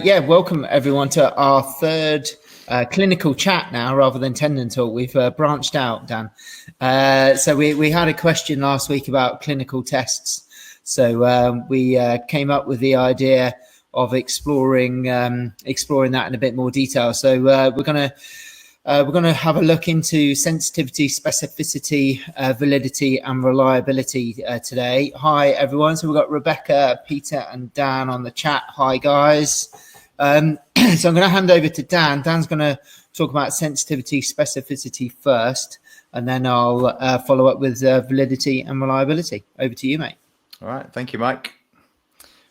Yeah, welcome everyone to our third clinical chat now rather than tendon talk. We've branched out, Dan. So we had a question last week about clinical tests. So we came up with the idea of exploring that in a bit more detail. So we're going to have a look into sensitivity, specificity, validity, and reliability today. Hi, everyone. So we've got Rebecca, Peter, and Dan on the chat. Hi, guys. So I'm going to hand over to Dan. Dan's going to talk about sensitivity, specificity first, and then I'll follow up with validity and reliability. Over to you, mate. All right. Thank you, Mike.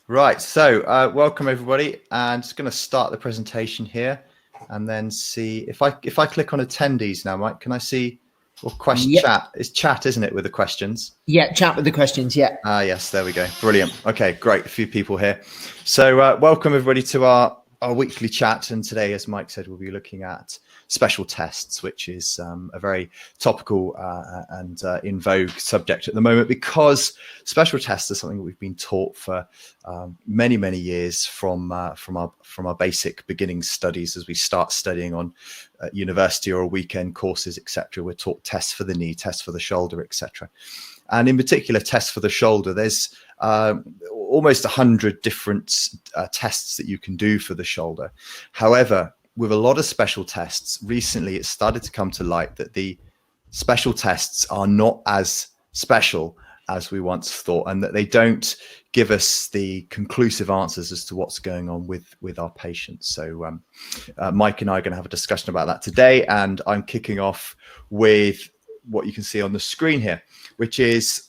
Right. So welcome, everybody. And just going to start the presentation here and then see if I click on attendees now, Mike, can I see question? Yep. Chat? It's chat, isn't it, with the questions? Yeah, chat with the questions. Yeah. Yes, there we go. Brilliant. Okay, great. A few people here. So welcome everybody to our weekly chat. And today, as Mike said, we'll be looking at special tests, which is a very topical and in vogue subject at the moment, because special tests are something that we've been taught for many, many years from our basic beginning studies. As we start studying on university or weekend courses, etc., we're taught tests for the knee, tests for the shoulder, etc. And in particular, tests for the shoulder, there's almost 100 different tests that you can do for the shoulder. However, with a lot of special tests, recently it started to come to light that the special tests are not as special as we once thought, and that they don't give us the conclusive answers as to what's going on with our patients. So Mike and I are going to have a discussion about that today, and I'm kicking off with what you can see on the screen here, which is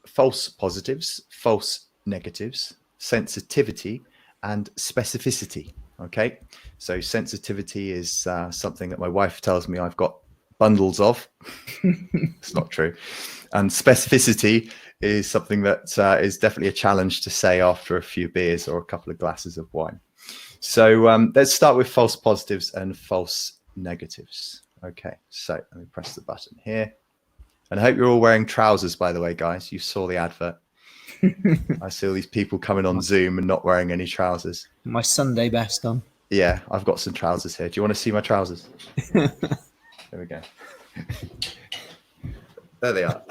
false positives, false negatives, sensitivity, and specificity. Okay, so sensitivity is something that my wife tells me I've got bundles of. It's not true. And specificity is something that is definitely a challenge to say after a few beers or a couple of glasses of wine. So let's start with false positives and false negatives. Okay, so let me press the button here. And I hope you're all wearing trousers, by the way, guys. You saw the advert. I see all these people coming on Zoom and not wearing any trousers. My Sunday best on. Yeah, I've got some trousers here. Do you want to see my trousers? There we go. There they are.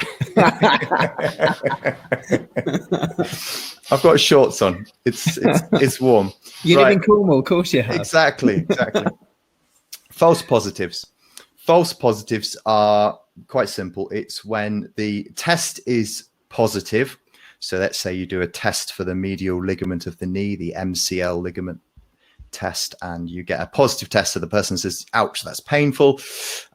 I've got shorts on. It's warm. You live in Cornwall, of course you have. Exactly. False positives. False positives are quite simple. It's when the test is positive. So let's say you do a test for the medial ligament of the knee, the MCL ligament test, and you get a positive test. So the person says, ouch, that's painful.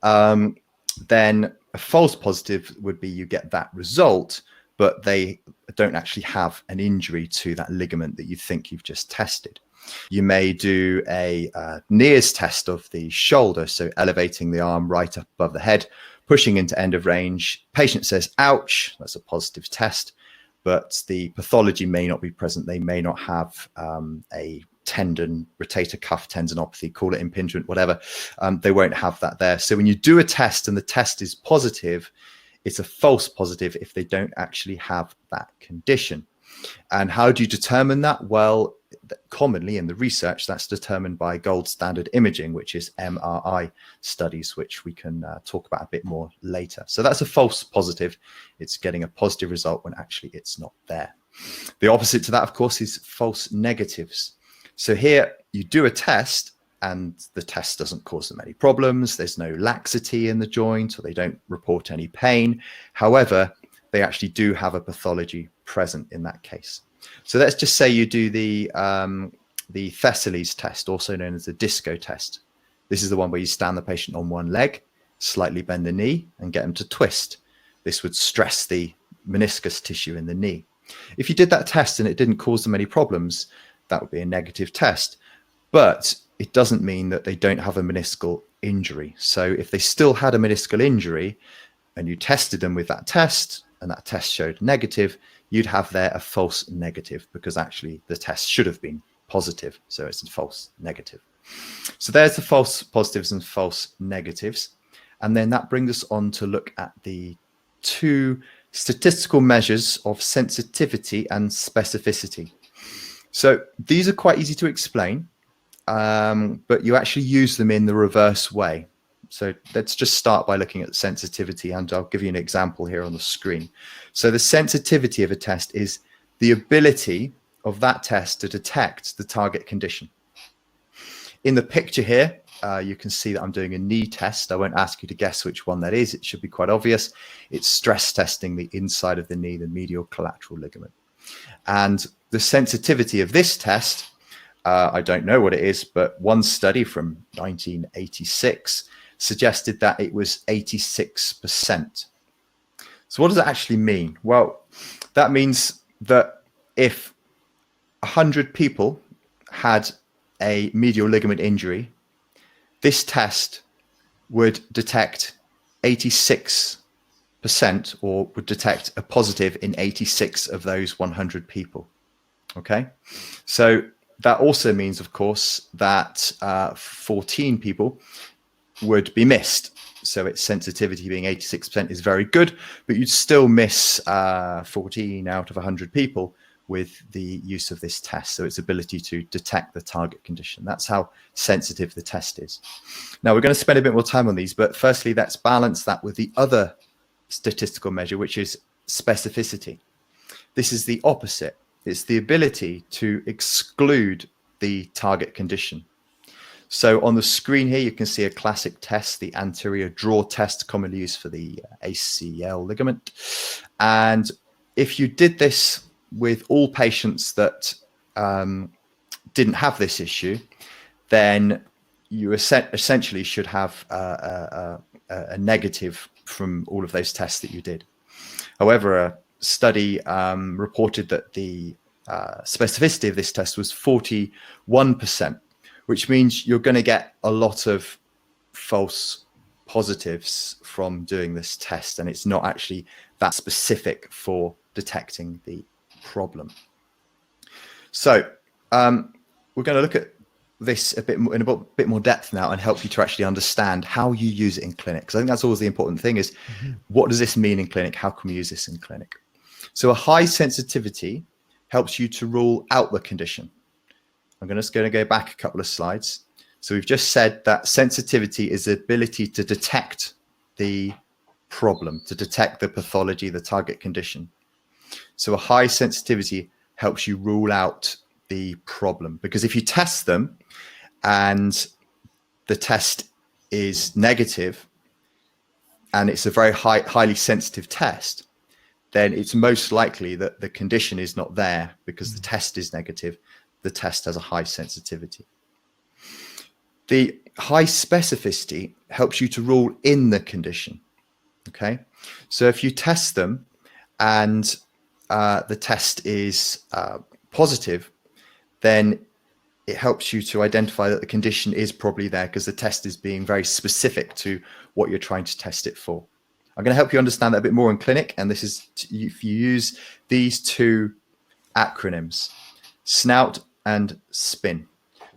Then a false positive would be you get that result, but they don't actually have an injury to that ligament that you think you've just tested. You may do a NIRS test of the shoulder, so elevating the arm right up above the head, pushing into end of range. Patient says, ouch, that's a positive test, but the pathology may not be present. They may not have a tendon, rotator cuff tendinopathy, call it impingement, whatever. They won't have that there. So when you do a test and the test is positive, it's a false positive if they don't actually have that condition. And how do you determine that? Well, commonly in the research, that's determined by gold standard imaging, which is MRI studies, which we can talk about a bit more later. So that's a false positive. It's getting a positive result when actually it's not there. The opposite to that, of course, is false negatives. So here you do a test and the test doesn't cause them any problems. There's no laxity in the joint, or they don't report any pain. However, they actually do have a pathology present in that case. So let's just say you do the Thessaly's test, also known as the DISCO test. This is the one where you stand the patient on one leg, slightly bend the knee, and get them to twist. This would stress the meniscus tissue in the knee. If you did that test and it didn't cause them any problems, that would be a negative test. But it doesn't mean that they don't have a meniscal injury. So if they still had a meniscal injury and you tested them with that test and that test showed negative, you'd have there a false negative, because actually the test should have been positive. So it's a false negative. So there's the false positives and false negatives. And then that brings us on to look at the two statistical measures of sensitivity and specificity. So these are quite easy to explain. but you actually use them in the reverse way. So let's just start by looking at sensitivity, and I'll give you an example here on the screen. So the sensitivity of a test is the ability of that test to detect the target condition. In the picture here, you can see that I'm doing a knee test. I won't ask you to guess which one that is. It should be quite obvious. It's stress testing the inside of the knee, the medial collateral ligament. And the sensitivity of this test, I don't know what it is, but one study from 1986 suggested that it was 86%. So what does that actually mean? Well, that means that if 100 people had a medial ligament injury, this test would detect 86%, or would detect a positive in 86 of those 100 people. Okay, so that also means, of course, that 14 people would be missed. So its sensitivity being 86% is very good, but you'd still miss 14 out of 100 people with the use of this test. So its ability to detect the target condition. That's how sensitive the test is. Now we're going to spend a bit more time on these, but firstly, let's balance that with the other statistical measure, which is specificity. This is the opposite. It's the ability to exclude the target condition. So on the screen here, you can see a classic test, the anterior draw test, commonly used for the ACL ligament. And if you did this with all patients that didn't have this issue, then you essentially should have a negative from all of those tests that you did. However, a study reported that the specificity of this test was 41%, which means you're going to get a lot of false positives from doing this test, and it's not actually that specific for detecting the problem. So we're going to look at this a bit more, in a bit more depth now, and help you to actually understand how you use it in clinic. Because I think that's always the important thing is, what does this mean in clinic? How can we use this in clinic? So a high sensitivity helps you to rule out the condition. I'm just going to go back a couple of slides. So we've just said that sensitivity is the ability to detect the problem, to detect the pathology, the target condition. So a high sensitivity helps you rule out the problem, because if you test them and the test is negative and it's a very highly sensitive test, then it's most likely that the condition is not there, because the test is negative. The test has a high sensitivity. The high specificity helps you to rule in the condition. Okay, so if you test them and the test is positive, then it helps you to identify that the condition is probably there, because the test is being very specific to what you're trying to test it for. I'm going to help you understand that a bit more in clinic, and this is if you use these two acronyms, SNOUT and SPIN.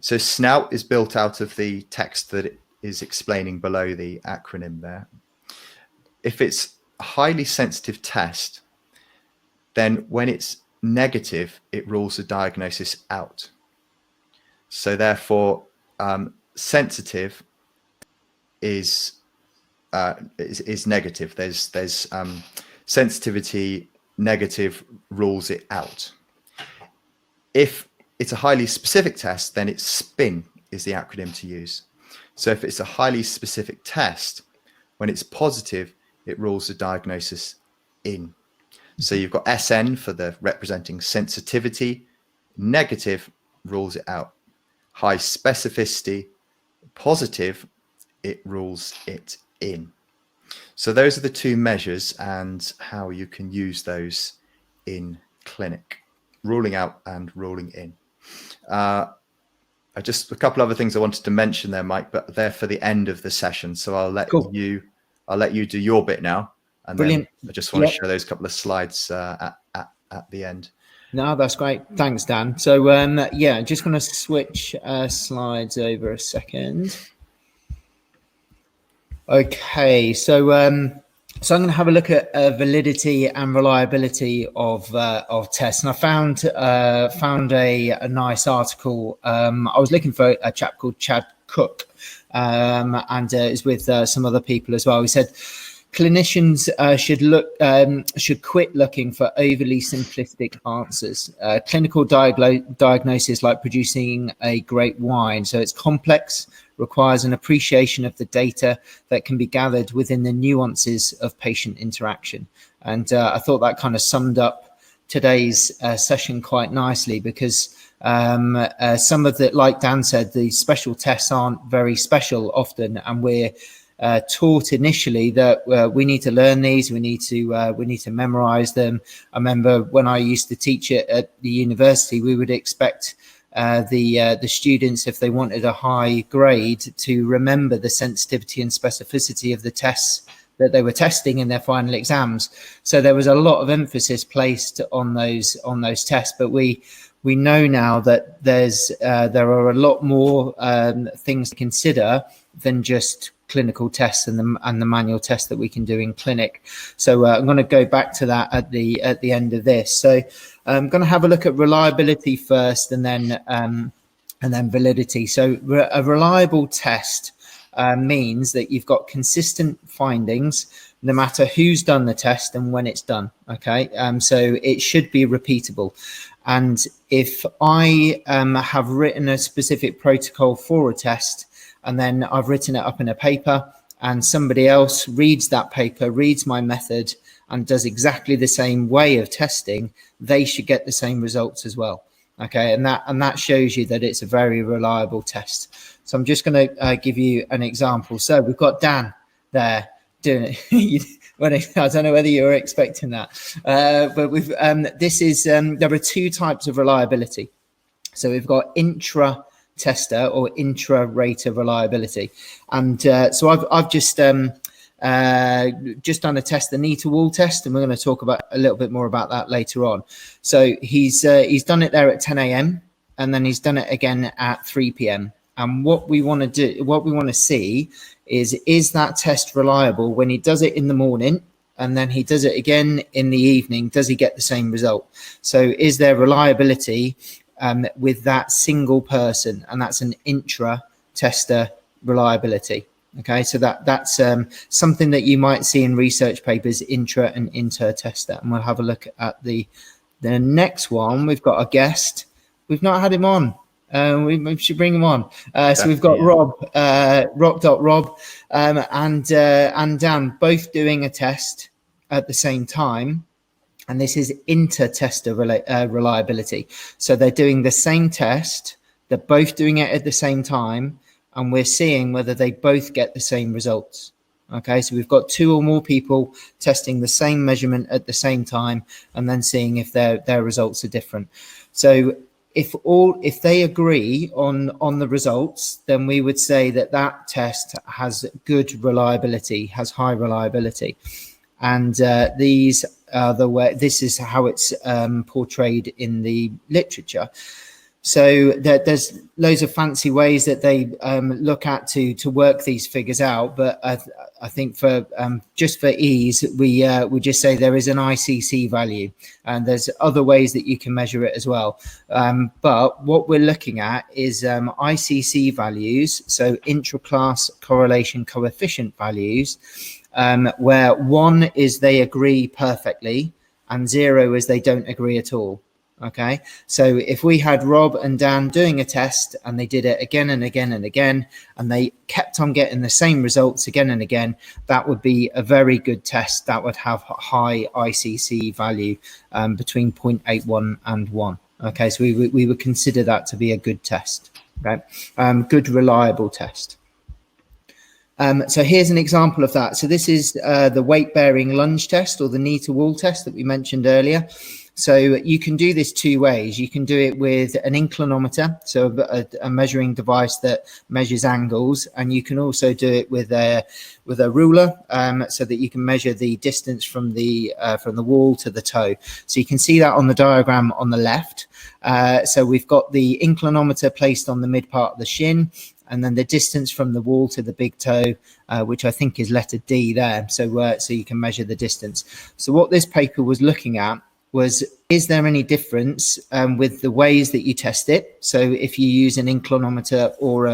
So SNOUT is built out of the text that it is explaining below the acronym there. If it's a highly sensitive test, then when it's negative, it rules the diagnosis out. So therefore, sensitive is negative. There's sensitivity negative rules it out. If it's a highly specific test, then it's SPIN is the acronym to use. So if it's a highly specific test, when it's positive, it rules the diagnosis in. So you've got SN for the representing sensitivity, negative rules it out. High specificity, positive, it rules it in. So those are the two measures and how you can use those in clinic, ruling out and ruling in. Just a couple other things I wanted to mention there, Mike, but they're for the end of the session. So I'll let you do your bit now. And Brilliant. Then I just want to show those couple of slides at the end. No, that's great. Thanks, Dan. So yeah, just going to switch slides over a second. Okay, so So I'm going to have a look at validity and reliability of tests, and I found a nice article. I was looking for a chap called Chad Cook, and is with some other people as well. He said clinicians should quit looking for overly simplistic answers. Clinical diagnosis, like producing a great wine, so it's complex, requires an appreciation of the data that can be gathered within the nuances of patient interaction. And I thought that kind of summed up today's session quite nicely, because some of the, like Dan said, the special tests aren't very special often, and we're taught initially that we need to learn these, we need to memorize them. I remember when I used to teach it at the university, we would expect the students, if they wanted a high grade, to remember the sensitivity and specificity of the tests that they were testing in their final exams. So there was a lot of emphasis placed on those tests, but we know now that there are a lot more things to consider than just clinical tests and the manual tests that we can do in clinic. So I'm going to go back to that at the end of this. So I'm going to have a look at reliability first, and then validity. So a reliable test means that you've got consistent findings no matter who's done the test and when it's done. Okay, so it should be repeatable. And if I have written a specific protocol for a test, and then I've written it up in a paper, and somebody else reads that paper, reads my method, and does exactly the same way of testing, they should get the same results as well. Okay, and that shows you that it's a very reliable test. So I'm just going to give you an example. So we've got Dan there doing it. I don't know whether you were expecting that, but we've this is there are two types of reliability. So we've got intra-tester or intra-rater reliability, and so I've just done a test, the knee to wall test, and we're going to talk about a little bit more about that later on. So he's done it there at 10 a.m. and then he's done it again at 3 p.m. And what we want to see is that test reliable when he does it in the morning and then he does it again in the evening? Does he get the same result? So is there reliability with that single person? And that's an intra-tester reliability. Okay, so that's something that you might see in research papers, intra and inter-tester. And we'll have a look at the next one. We've got a guest. We've not had him on. We should bring him on. So we've got Rob, Rob, and Dan, both doing a test at the same time. And this is inter-tester reliability. So they're doing the same test. They're both doing it at the same time. And we're seeing whether they both get the same results. Okay, so we've got two or more people testing the same measurement at the same time, and then seeing if their results are different. So if they agree on the results, then we would say that test has good reliability, has high reliability. And these are the way. This is how it's portrayed in the literature. So there's loads of fancy ways that they look at to work these figures out, but I think for just for ease, we just say there is an ICC value, and there's other ways that you can measure it as well. But what we're looking at is ICC values, so intra-class correlation coefficient values, where 1 is they agree perfectly and 0 is they don't agree at all. Okay, so if we had Rob and Dan doing a test and they did it again and again and again, and they kept on getting the same results again and again, that would be a very good test. That would have a high ICC value between 0.81 and 1. Okay, so we would consider that to be a good test. Okay, good reliable test. So here's an example of that. So this is the weight-bearing lunge test, or the knee to wall test that we mentioned earlier. So you can do this two ways. You can do it with an inclinometer, so a measuring device that measures angles, and you can also do it with a ruler, so that you can measure the distance from the wall to the toe. So you can see that on the diagram on the left. So we've got the inclinometer placed on the mid part of the shin, and then the distance from the wall to the big toe, which I think is letter D there. So you can measure the distance. So what this paper was looking at was, is there any difference with the ways that you test it? So if you use an inclinometer or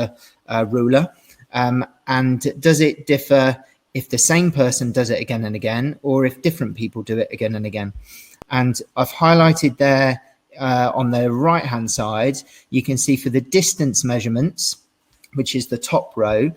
a ruler, and does it differ if the same person does it again and again, or if different people do it again and again? And I've highlighted there on the right hand side, you can see for the distance measurements, which is the top row,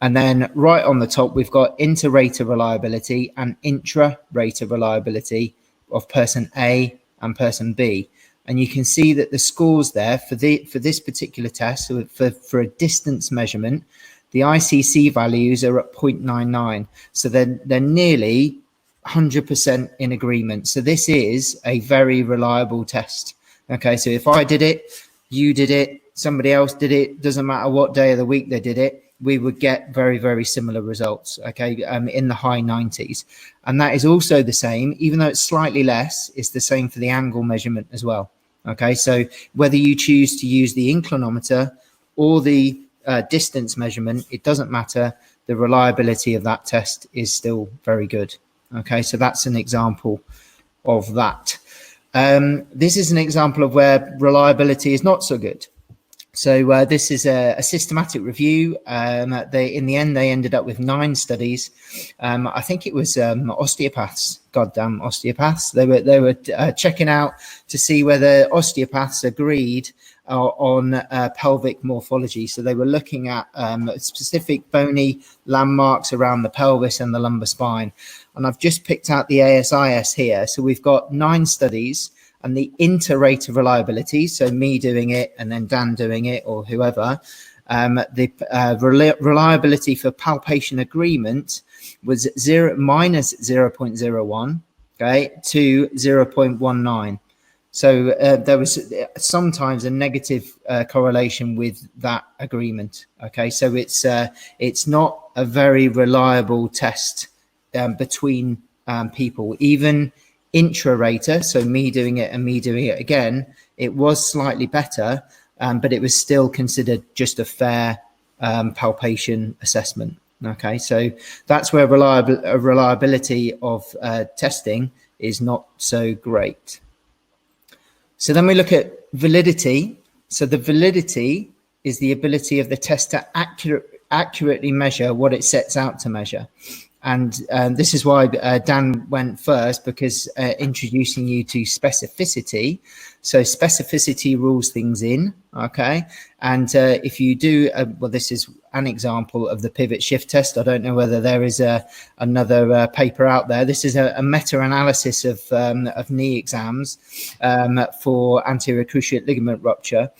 and then right on the top we've got inter-rater reliability and intra-rater reliability of person A and person B. And you can see that the scores there for this particular test, so for a distance measurement, the ICC values are at 0.99. So they're nearly 100% in agreement. So this is a very reliable test. Okay, so if I did it, you did it, somebody else did it, doesn't matter what day of the week they did it, we would get very, very similar results, okay, in the high 90s. And that is also the same, even though it's slightly less, it's the same for the angle measurement as well. Okay, so whether you choose to use the inclinometer or the distance measurement, it doesn't matter. The reliability of that test is still very good. Okay, so that's an example of that. This is an example of where reliability is not so good. So this is a systematic review. In the end, they ended up with 9 studies. I think it was osteopaths, goddamn osteopaths. They were checking out to see whether osteopaths agreed on pelvic morphology. So they were looking at specific bony landmarks around the pelvis and the lumbar spine. And I've just picked out the ASIS here. So we've got 9 studies, and the inter-rater reliability, so me doing it and then Dan doing it or whoever, the reliability for palpation agreement was minus 0.01, okay, to 0.19. So there was sometimes a negative correlation with that agreement. Okay, so it's not a very reliable test between people. Even intra-rater, so me doing it and me doing it again, it was slightly better, but it was still considered just a fair palpation assessment. Okay, so that's where reliability of testing is not so great. So then we look at validity. So the validity is the ability of the test to accurately measure what it sets out to measure. And this is why Dan went first, because introducing you to specificity. So specificity rules things in, okay? And if you do, well, this is an example of the pivot shift test. I don't know whether there is another paper out there. This is a meta-analysis of knee exams for anterior cruciate ligament rupture.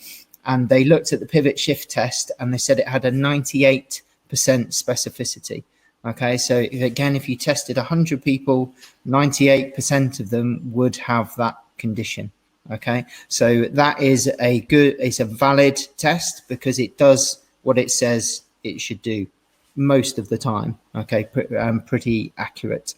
And they looked at the pivot shift test and they said it had a 98% specificity. Okay, so if you tested 100 people, 98% of them would have that condition. Okay, so that is it's a valid test because it does what it says it should do most of the time. Okay, pretty accurate.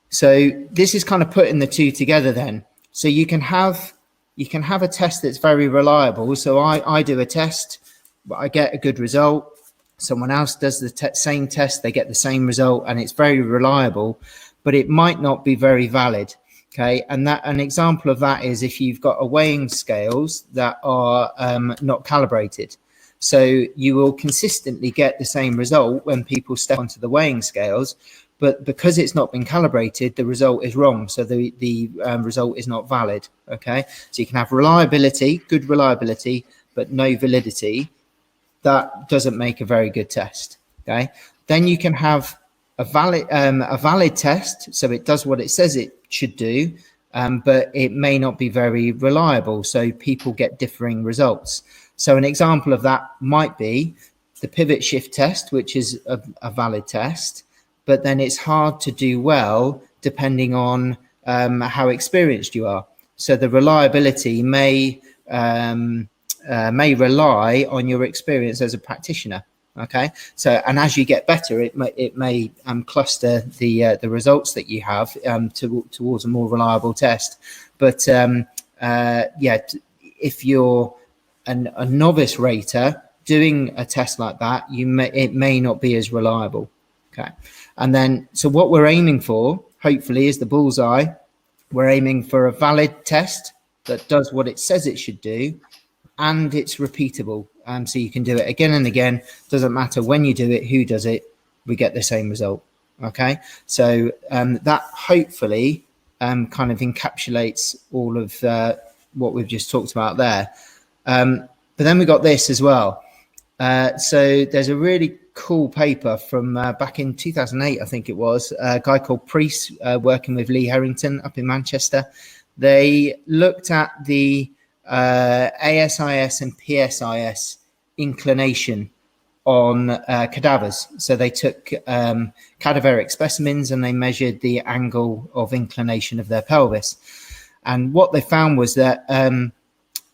So this is kind of putting the two together then. So you can have a test that's very reliable. So I do a test, but I get a good result. Someone else does the same test, they get the same result, and it's very reliable, but it might not be very valid. Okay, and an example of that is if you've got a weighing scales that are not calibrated. So you will consistently get the same result when people step onto the weighing scales, but because it's not been calibrated, the result is wrong. So the result is not valid. Okay, so you can have reliability, good reliability, but no validity. That doesn't make a very good test. Okay, then you can have a valid test, so it does what it says it should do, but it may not be very reliable, so people get differing results. So an example of that might be the pivot shift test, which is a valid test, but then it's hard to do well depending on how experienced you are. So the reliability may rely on your experience as a practitioner. Okay, so and as you get better, it may cluster the results that you have towards a more reliable test. But if you're a novice rater, doing a test like that, it may not be as reliable. Okay. And then, so what we're aiming for, hopefully, is the bullseye. We're aiming for a valid test that does what it says it should do, and it's repeatable. So you can do it again and again. Doesn't matter when you do it, who does it, we get the same result. Okay. So that hopefully kind of encapsulates all of what we've just talked about there. But then we got this as well. So there's a really cool paper from back in 2008, I think it was, a guy called Priest working with Lee Harrington up in Manchester. They looked at the ASIS and PSIS inclination on cadavers. So they took cadaveric specimens and they measured the angle of inclination of their pelvis. And what they found was that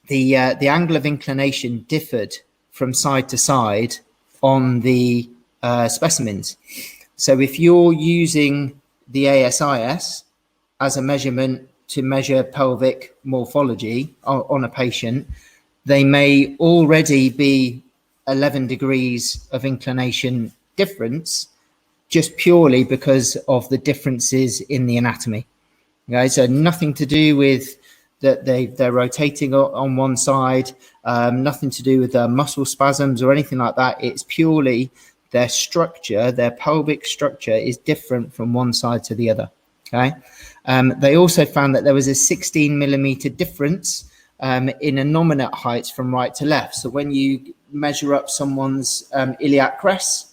the angle of inclination differed from side to side on the specimens. So if you're using the ASIS as a measurement to measure pelvic morphology on a patient, they may already be 11 degrees of inclination difference just purely because of the differences in the anatomy. Okay, so nothing to do with that they're rotating on one side, nothing to do with their muscle spasms or anything like that. It's purely their structure, their pelvic structure is different from one side to the other. Okay. They also found that there was a 16 millimeter difference in innominate heights from right to left. So when you measure up someone's iliac crest,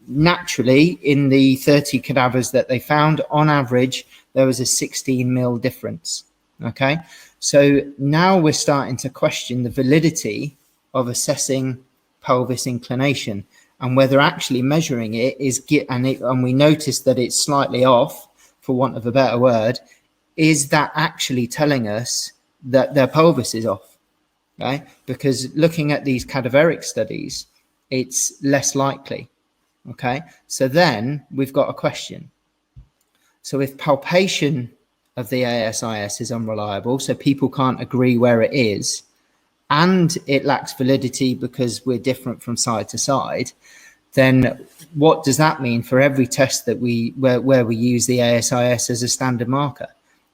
naturally in the 30 cadavers that they found, on average, there was a 16 mil difference. Okay, so now we're starting to question the validity of assessing pelvis inclination and whether actually measuring it is and we notice that it's slightly off, for want of a better word. Is that actually telling us that their pelvis is off? Okay, because looking at these cadaveric studies, it's less likely. Okay, so then we've got a question. So if palpation of the ASIS is unreliable, so people can't agree where it is, and it lacks validity because we're different from side to side, then what does that mean for every test that where we use the ASIS as a standard marker?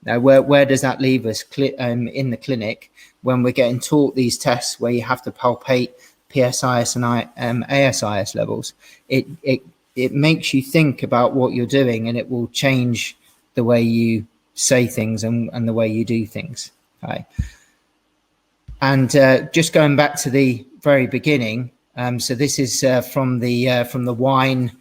Now, where does that leave us in the clinic when we're getting taught these tests where you have to palpate PSIS and ASIS levels? It makes you think about what you're doing, and it will change the way you say things and the way you do things. Okay. And just going back to the very beginning, so this is from the wine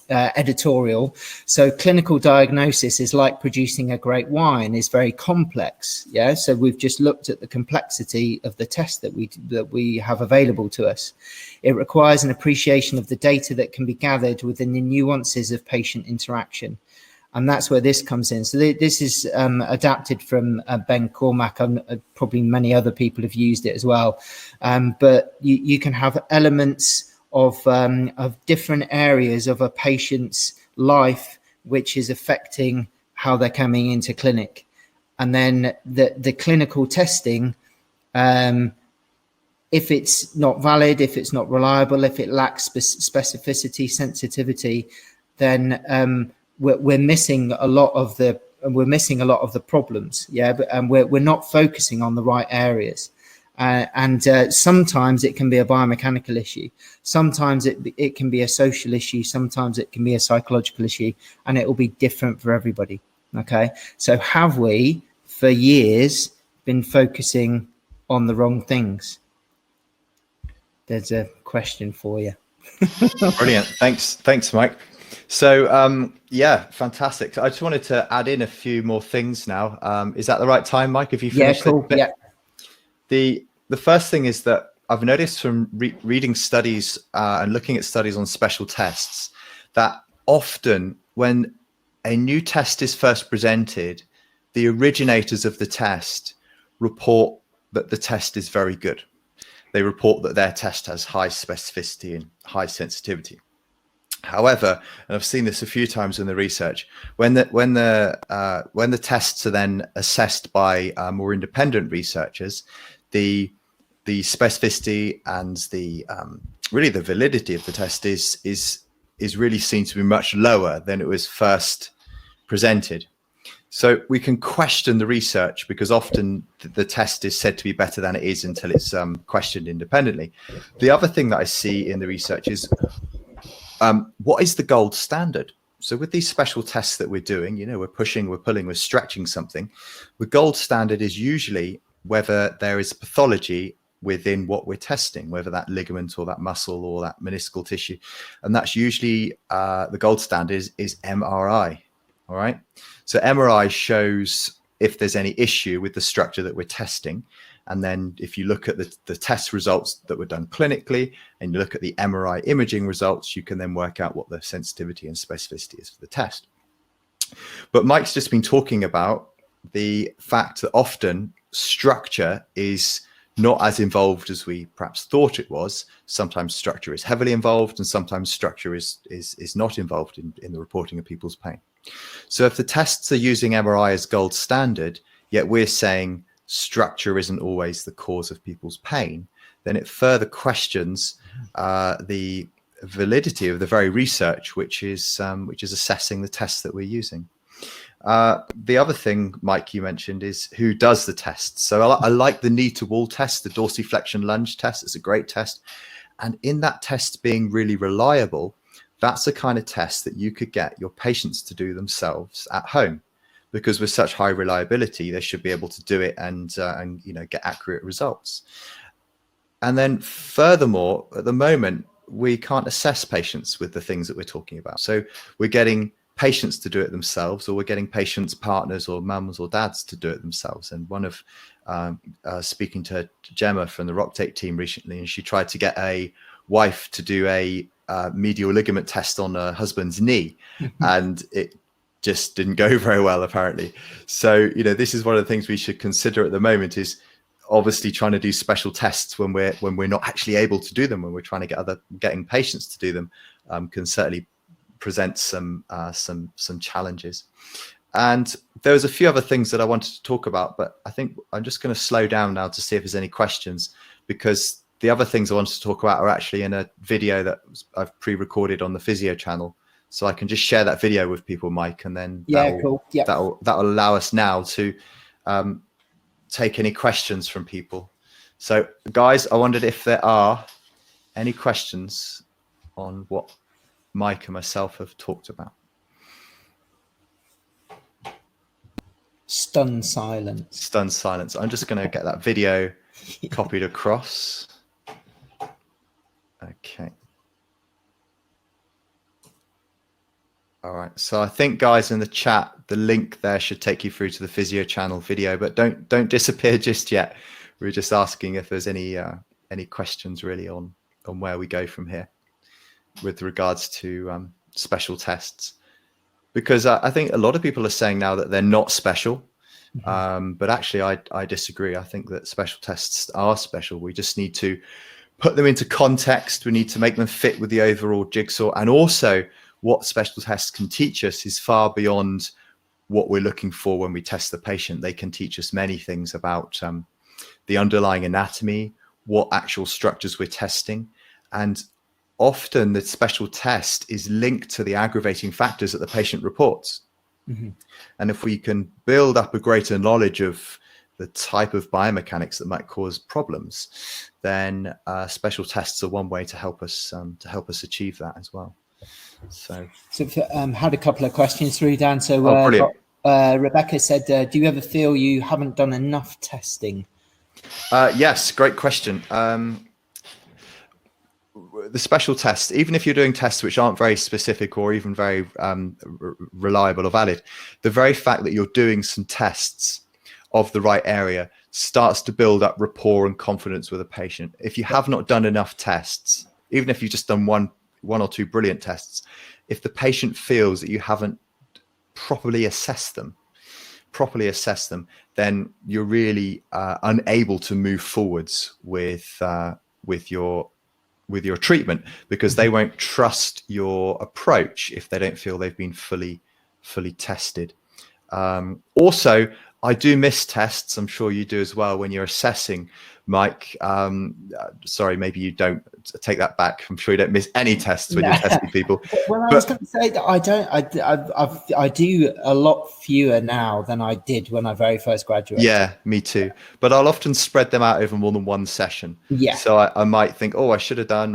editorial. So clinical diagnosis is like producing a great wine, is very complex. Yeah. So we've just looked at the complexity of the test that we have available to us. It requires an appreciation of the data that can be gathered within the nuances of patient interaction. And that's where this comes in. So this is adapted from Ben Cormack, and probably many other people have used it as well. But you can have elements of different areas of a patient's life, which is affecting how they're coming into clinic. And then the clinical testing, if it's not valid, if it's not reliable, if it lacks specificity, sensitivity, then we're missing a lot of the problems. Yeah, but we're not focusing on the right areas. And sometimes it can be a biomechanical issue. Sometimes it can be a social issue. Sometimes it can be a psychological issue, and it will be different for everybody. Okay. So have we, for years, been focusing on the wrong things? There's a question for you. Brilliant. Thanks, Mike. So, yeah, fantastic. I just wanted to add in a few more things now. Is that the right time, Mike? If you finished? Yeah, cool. Yeah. The first thing is that I've noticed from reading studies and looking at studies on special tests that often when a new test is first presented, the originators of the test report that the test is very good. They report that their test has high specificity and high sensitivity. However, and I've seen this a few times in the research, when the tests are then assessed by more independent researchers, the the specificity and the really the validity of the test is really seen to be much lower than it was first presented. So we can question the research because often the test is said to be better than it is until it's questioned independently. The other thing that I see in the research is what is the gold standard? So with these special tests that we're doing, you know, we're pushing, we're pulling, we're stretching something. The gold standard is usually whether there is pathology within what we're testing, whether that ligament or that muscle or that meniscal tissue. And that's usually the gold standard is MRI. All right. So MRI shows if there's any issue with the structure that we're testing. And then if you look at the test results that were done clinically and you look at the MRI imaging results, you can then work out what the sensitivity and specificity is for the test. But Mike's just been talking about the fact that often structure is not as involved as we perhaps thought it was. Sometimes structure is heavily involved and sometimes structure is not involved in the reporting of people's pain. So if the tests are using MRI as gold standard, yet we're saying structure isn't always the cause of people's pain, then it further questions the validity of the very research which is assessing the tests that we're using. The other thing, Mike, you mentioned is who does the tests. So I like the knee to wall test, the dorsiflexion lunge test. It's a great test. And in that test being really reliable, that's the kind of test that you could get your patients to do themselves at home, because with such high reliability, they should be able to do it and you know, get accurate results. And then furthermore, at the moment, we can't assess patients with the things that we're talking about. So we're getting patients to do it themselves, or we're getting patients' partners or mums or dads to do it themselves. And one of speaking to Gemma from the RockTape team recently, and she tried to get a wife to do a medial ligament test on her husband's knee, and it just didn't go very well, apparently. So, you know, this is one of the things we should consider at the moment, is obviously trying to do special tests when we're not actually able to do them, when we're trying to getting patients to do them, can certainly present some challenges. And there was a few other things that I wanted to talk about, but I think I'm just going to slow down now to see if there's any questions, because the other things I wanted to talk about are actually in a video that I've pre-recorded on the Physio channel. So I can just share that video with people, Mike, and then that'll allow us now to take any questions from people. So guys, I wondered if there are any questions on what Mike and myself have talked about. Stunned silence. Stunned silence. I'm just going to get that video copied across. Okay. All right. So I think, guys, in the chat, the link there should take you through to the Physio channel video, but don't disappear just yet. We're just asking if there's any questions really on where we go from here with regards to special tests, because I think a lot of people are saying now that they're not special, but actually I disagree. I think that special tests are special. We just need to put them into context. We need to make them fit with the overall jigsaw, and also what special tests can teach us is far beyond what we're looking for when we test the patient. They can teach us many things about the underlying anatomy, what actual structures we're testing, and often the special test is linked to the aggravating factors that the patient reports. And if we can build up a greater knowledge of the type of biomechanics that might cause problems, then special tests are one way to help us achieve that as well. So had a couple of questions through, Dan. So Rebecca said, do you ever feel you haven't done enough testing? Yes, great question. The special tests, even if you're doing tests which aren't very specific or even very reliable or valid, the very fact that you're doing some tests of the right area starts to build up rapport and confidence with a patient. If you have not done enough tests, even if you've just done one or two brilliant tests, if the patient feels that you haven't properly assessed them, then you're really unable to move forwards with your treatment, because they won't trust your approach if they don't feel they've been fully tested. Also, I do miss tests. I'm sure you do as well when you're assessing, Mike. Sorry, maybe you don't. Take that back. I'm sure you don't miss any tests when you're testing people. Well, I was going to say that I don't. I do a lot fewer now than I did when I very first graduated. Yeah, me too. But I'll often spread them out over more than one session. Yeah. So I might think, oh, I should have done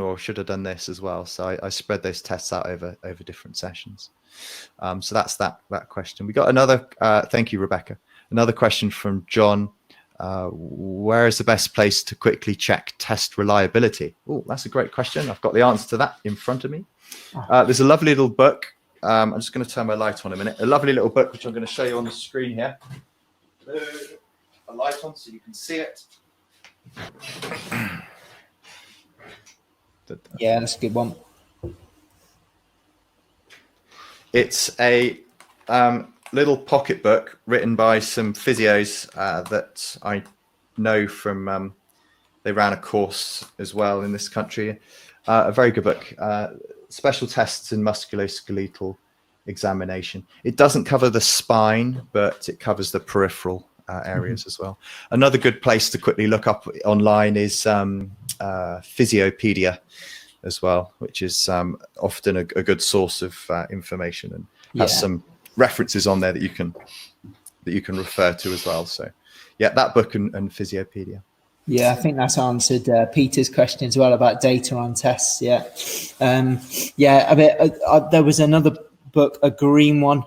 this as well. So I spread those tests out over different sessions. So that's that question. We got another. Thank you, Rebecca. Another question from John. Where is the best place to quickly check test reliability? Oh, that's a great question. I've got the answer to that in front of me. There's a lovely little book. I'm just going to turn my light on a minute. A lovely little book, which I'm going to show you on the screen here. A light on so you can see it. Yeah, that's a good one. It's a little pocket book written by some physios that I know from, they ran a course as well in this country. A very good book, Special Tests in Musculoskeletal Examination. It doesn't cover the spine, but it covers the peripheral areas as well. Another good place to quickly look up online is Physiopedia as well, which is often a good source of information and has some references on there that you can refer to as well. So yeah, that book and Physiopedia. Yeah, I think that's answered Peter's question as well about data on tests. Yeah. There was another book, a green one,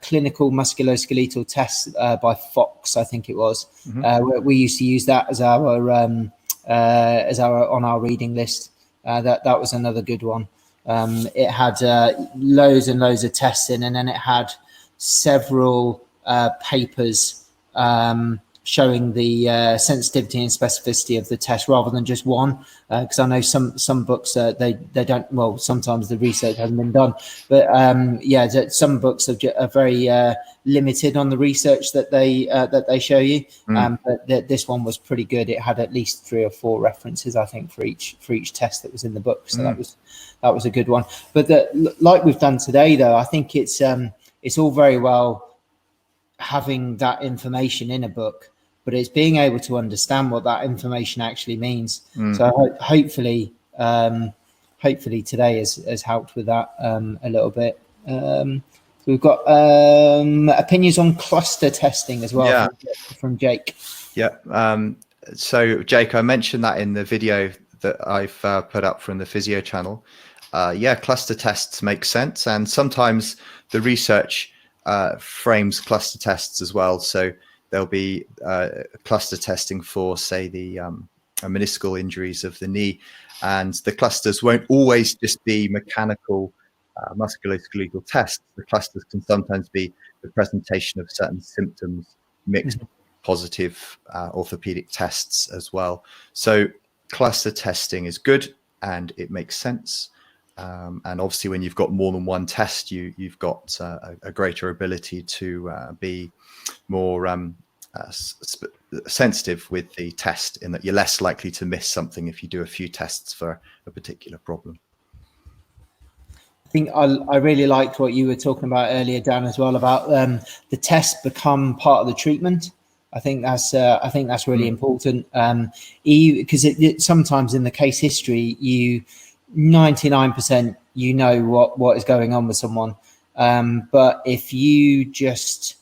Clinical Musculoskeletal Tests by Fox, I think it was. We used to use that as our on our reading list. That was another good one. It had loads and loads of tests in, and then it had several papers showing the sensitivity and specificity of the test rather than just one, because I know some books they don't, well, sometimes the research hasn't been done, but some books are very limited on the research that they show you. But this one was pretty good. It had at least 3 or 4 references, I think, for each test that was in the book, so that was a good one. But like we've done today, though, I think it's all very well having that information in a book, but it's being able to understand what that information actually means. So hopefully today has helped with that a little bit. We've got opinions on cluster testing as well from Jake. Yeah. So Jake, I mentioned that in the video that I've put up from the Physio channel. Cluster tests make sense, and sometimes the research frames cluster tests as well. So there'll be cluster testing for, say, the meniscal injuries of the knee, and the clusters won't always just be mechanical musculoskeletal tests. The clusters can sometimes be the presentation of certain symptoms, mixed positive orthopedic tests as well. So cluster testing is good and it makes sense. And obviously, when you've got more than one test, you've got a greater ability to be more sensitive with the test, in that you're less likely to miss something if you do a few tests for a particular problem. I think I really liked what you were talking about earlier, Dan, as well, about the tests become part of the treatment. I think that's really important, because sometimes in the case history, 99% you know what is going on with someone, but if you just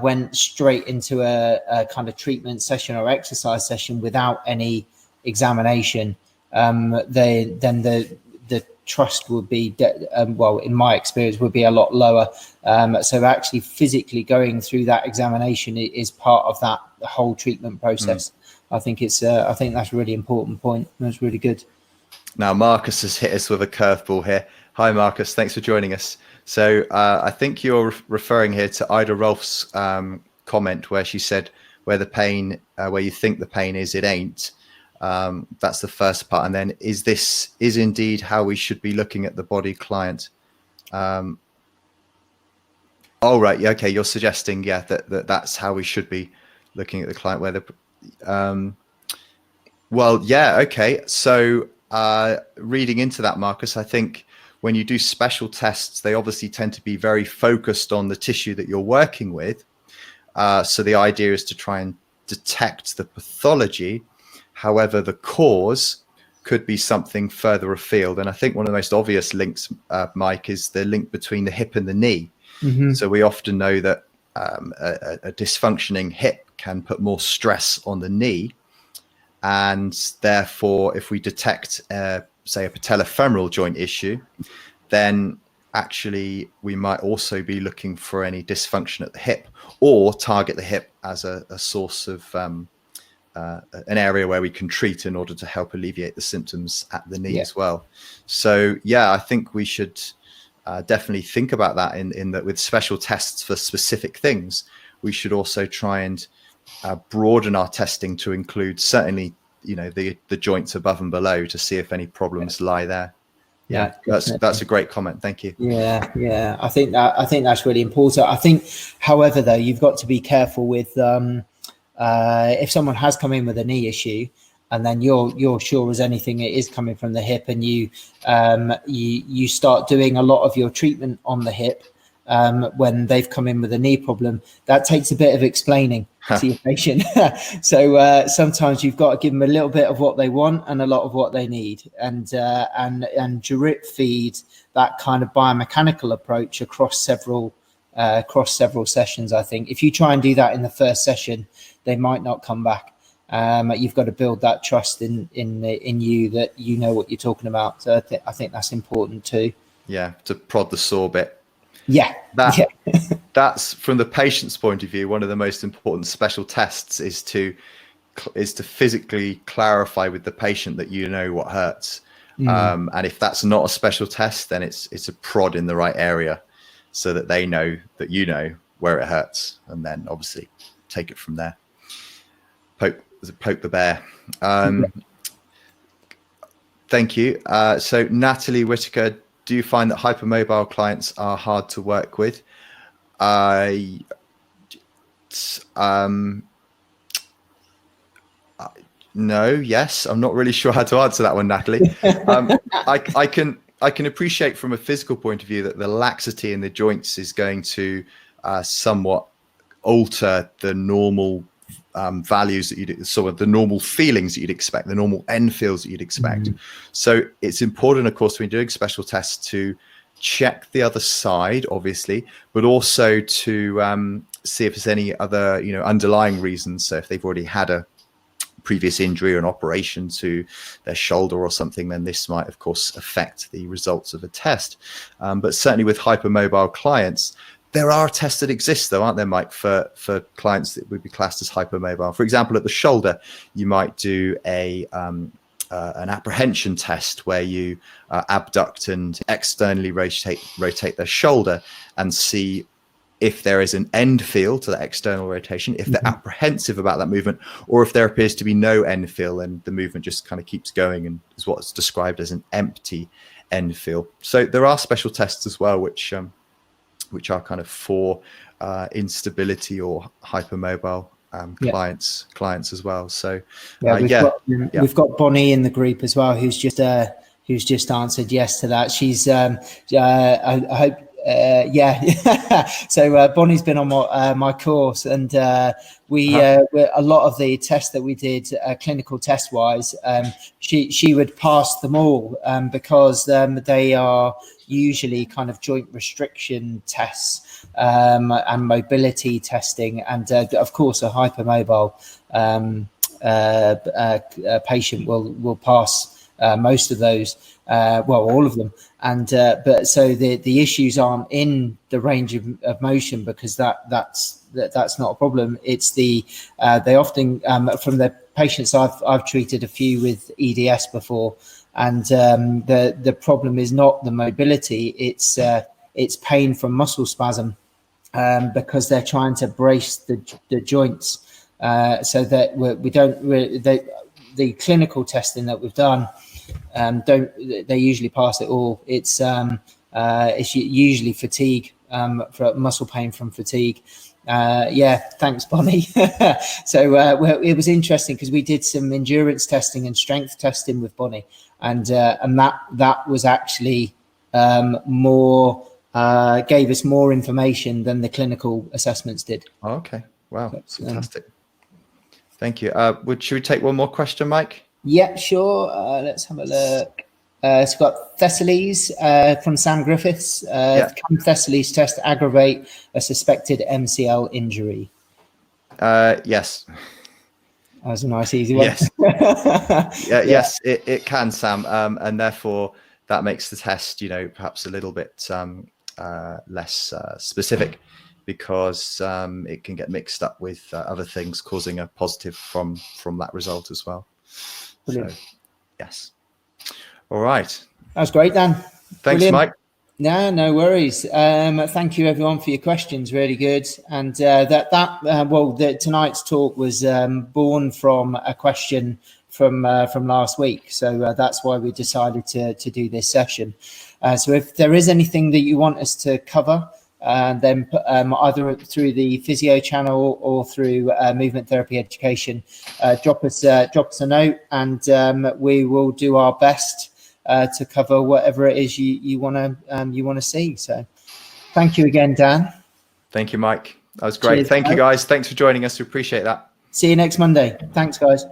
went straight into a kind of treatment session or exercise session without any examination, then the trust would be, in my experience, would be a lot lower. So actually physically going through that examination is part of that whole treatment process. I think that's a really important point. That's really good. Now, Marcus has hit us with a curveball here. Hi, Marcus. Thanks for joining us. So I think you're referring here to Ida Rolf's comment where she said, where you think the pain is, it ain't. That's the first part. And then is indeed how we should be looking at the body client? Oh, right. Yeah, okay. You're suggesting, that's how we should be looking at the client, where okay. So reading into that, Marcus, I think when you do special tests, they obviously tend to be very focused on the tissue that you're working with. So the idea is to try and detect the pathology. However, the cause could be something further afield. And I think one of the most obvious links, Mike, is the link between the hip and the knee. So we often know that a dysfunctioning hip can put more stress on the knee. And therefore, if we detect, say, a patellofemoral joint issue, then actually we might also be looking for any dysfunction at the hip, or target the hip as a source of an area where we can treat in order to help alleviate the symptoms at the knee as well. So, yeah, I think we should definitely think about that in that with special tests for specific things, we should also try and broaden our testing to include certainly, the joints above and below to see if any problems lie there. Yeah, that's a great comment. Thank you. Yeah. I think that's really important. I think, however, though, you've got to be careful with if someone has come in with a knee issue, and then you're sure as anything it is coming from the hip, and you start doing a lot of your treatment on the hip when they've come in with a knee problem. That takes a bit of explaining to your patient. So sometimes you've got to give them a little bit of what they want and a lot of what they need, and drip feed that kind of biomechanical approach across several sessions. I think if you try and do that in the first session, they might not come back. You've got to build that trust in you that you know what you're talking about. So I think that's important too. Yeah, to prod the sore bit. Yeah, that's from the patient's point of view. One of the most important special tests is to physically clarify with the patient that you know what hurts. And if that's not a special test, then it's a prod in the right area, so that they know that you know where it hurts, and then obviously take it from there. Poke the bear. Thank you. So Natalie Whitaker, do you find that hypermobile clients are hard to work with? No, yes. I'm not really sure how to answer that one, Natalie. I can appreciate from a physical point of view that the laxity in the joints is going to somewhat alter the normal values that sort of the normal feelings that you'd expect, the normal end feels that you'd expect. So it's important, of course, when you're doing special tests, to check the other side, obviously, but also to see if there's any other, underlying reasons. So if they've already had a previous injury or an operation to their shoulder or something, then this might, of course, affect the results of a test. But certainly with hypermobile clients, there are tests that exist, though, aren't there, Mike, for clients that would be classed as hypermobile? For example, at the shoulder, you might do an apprehension test where you abduct and externally rotate their shoulder and see if there is an end feel to that external rotation, if they're apprehensive about that movement, or if there appears to be no end feel and the movement just kind of keeps going and is what's described as an empty end feel. So there are special tests as well, which are kind of for instability or hypermobile clients as well. So we've got Bonnie in the group as well, who's just answered yes to that. She's I hope so Bonnie's been on my course, and we a lot of the tests that we did clinical test wise, she would pass them all because they are usually kind of joint restriction tests and mobility testing, and of course a hypermobile patient will pass most of those, all of them, and but so the issues aren't in the range of motion, because that's not a problem. It's they often from the patients I've treated a few with EDS before, and the problem is not the mobility, it's pain from muscle spasm, because they're trying to brace the joints, so that we don't really, the clinical testing that we've done, they usually pass it all. It's usually fatigue, for muscle pain from fatigue. Thanks, Bonnie. So it was interesting because we did some endurance testing and strength testing with Bonnie, and that was actually more gave us more information than the clinical assessments did. Okay. Wow, But, fantastic. Thank you. Should we take one more question, Mike? Yeah, sure. Let's have a look. It's got Thessaly's from Sam Griffiths. Can Thessaly's test aggravate a suspected MCL injury? Yes. That was a nice, easy one. Yes. Yes, it can, Sam. And therefore, that makes the test, perhaps a little bit less specific, because it can get mixed up with other things, causing a positive from that result as well. Brilliant. So, yes. All right. That was great, Dan. Thanks, Brilliant. Mike. No worries. Thank you, everyone, for your questions. Really good. And tonight's talk was born from a question from last week. So that's why we decided to do this session. So if there is anything that you want us to cover, then either through the physio channel or through movement therapy education, drop us a note, and we will do our best to cover whatever it is you want to see. So thank you again, Dan. Thank you, Mike. That was great. Cheers, Thank you, guys. Thanks for joining us. We appreciate that. See you next Monday. Thanks, guys.